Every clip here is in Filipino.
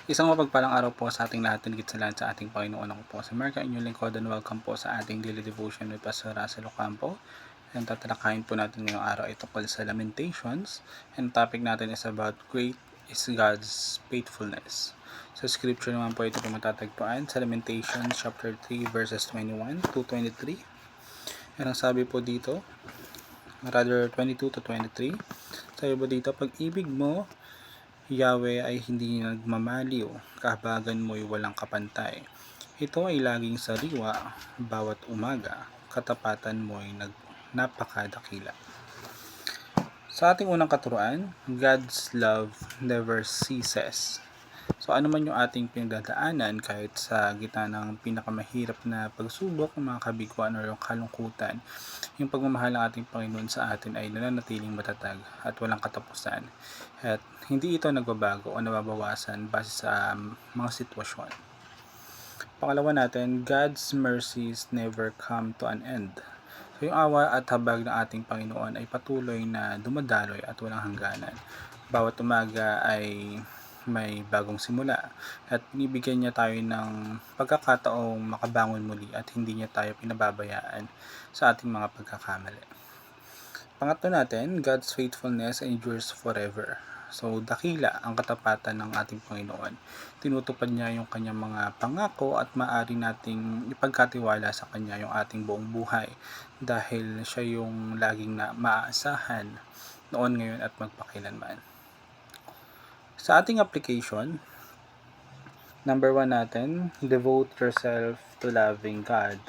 Isang mapagpalang araw po sa ating lahat, higit sa lahat sa ating Panginoon. Ako po si Mark, inyong lingkod, and welcome po sa ating daily devotion with Pastor Russell Ocampo. And tatalakayin po natin ngayong araw ay tungkol sa Lamentations. And topic natin is about great is God's faithfulness. Sa scripture naman po ito po matatagpuan sa Lamentations chapter 3 verses 21 to 23. And ang sabi po dito, rather 22 to 23, sabi po dito, pag-ibig mo Yahweh ay hindi nagmamaliw, kahabagan mo'y walang kapantay. Ito ay laging sariwa, bawat umaga, katapatan mo'y napakadakila. Sa ating unang katuruan, God's love never ceases. So ano man yung ating pinagdadaanan, kahit sa gitna ng pinakamahirap na pagsubok, mga kabiguan o yung kalungkutan, yung pagmamahal ng ating Panginoon sa atin ay nananatiling matatag at walang katapusan. At hindi ito nagbabago o nababawasan base sa mga sitwasyon. Pangalawa natin, God's mercies never come to an end. So yung awa at habag ng ating Panginoon ay patuloy na dumadaloy at walang hangganan. Bawat umaga ay may bagong simula at binibigyan niya tayo ng pagkakataong makabangon muli at hindi niya tayo pinababayaan sa ating mga pagkakamali. Pangatlo natin, God's faithfulness endures forever. So, dakila ang katapatan ng ating Panginoon. Tinutupad niya yung kanyang mga pangako at maaari nating ipagkatiwala sa kanya yung ating buong buhay dahil siya yung laging na maaasahan noon, ngayon at magpakilanman. Sa ating application, number 1 natin, devote yourself to loving God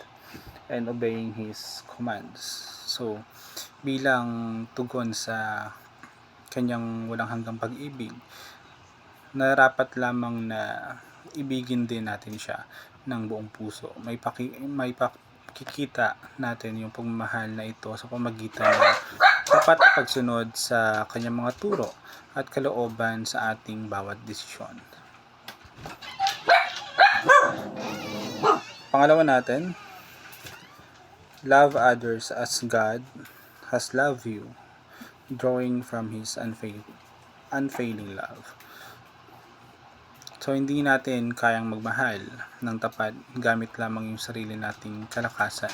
and obeying His commands. So, bilang tugon sa kanyang walang hanggang pag-ibig, narapat lamang na ibigin din natin siya ng buong puso. May pakikita natin yung pagmamahal na ito sa pamagitan ng dapat pagsunod sa kanyang mga turo at kalooban sa ating bawat desisyon. Pangalawa natin, love others as God has loved you, drawing from His unfailing love. So, hindi natin kayang magmahal ng tapat gamit lamang yung sarili nating kalakasan.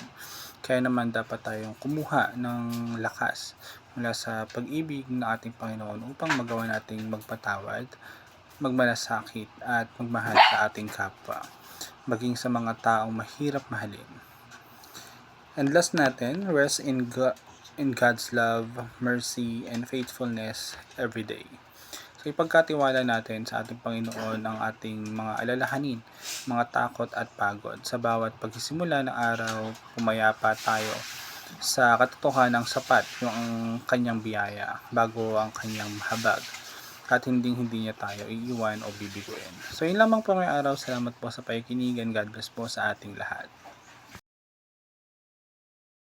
Kaya naman dapat tayong kumuha ng lakas mula sa pag-ibig ng ating Panginoon upang magawa nating magpatawad, magmalasakit at magmahal sa ating kapwa, maging sa mga taong mahirap mahalin. And last natin, rest in God's love, mercy, and faithfulness every day. So, ipagkatiwala natin sa ating Panginoon ang ating mga alalahanin, mga takot at pagod. Sa bawat pagsisimula ng araw, pumayapa tayo sa katotohanan ng sapat yung kanyang biyaya bago ang kanyang habag at hindi niya tayo iiwan o bibiguin. So, yun lamang po ngayong araw. Salamat po sa pakikinig and God bless po sa ating lahat.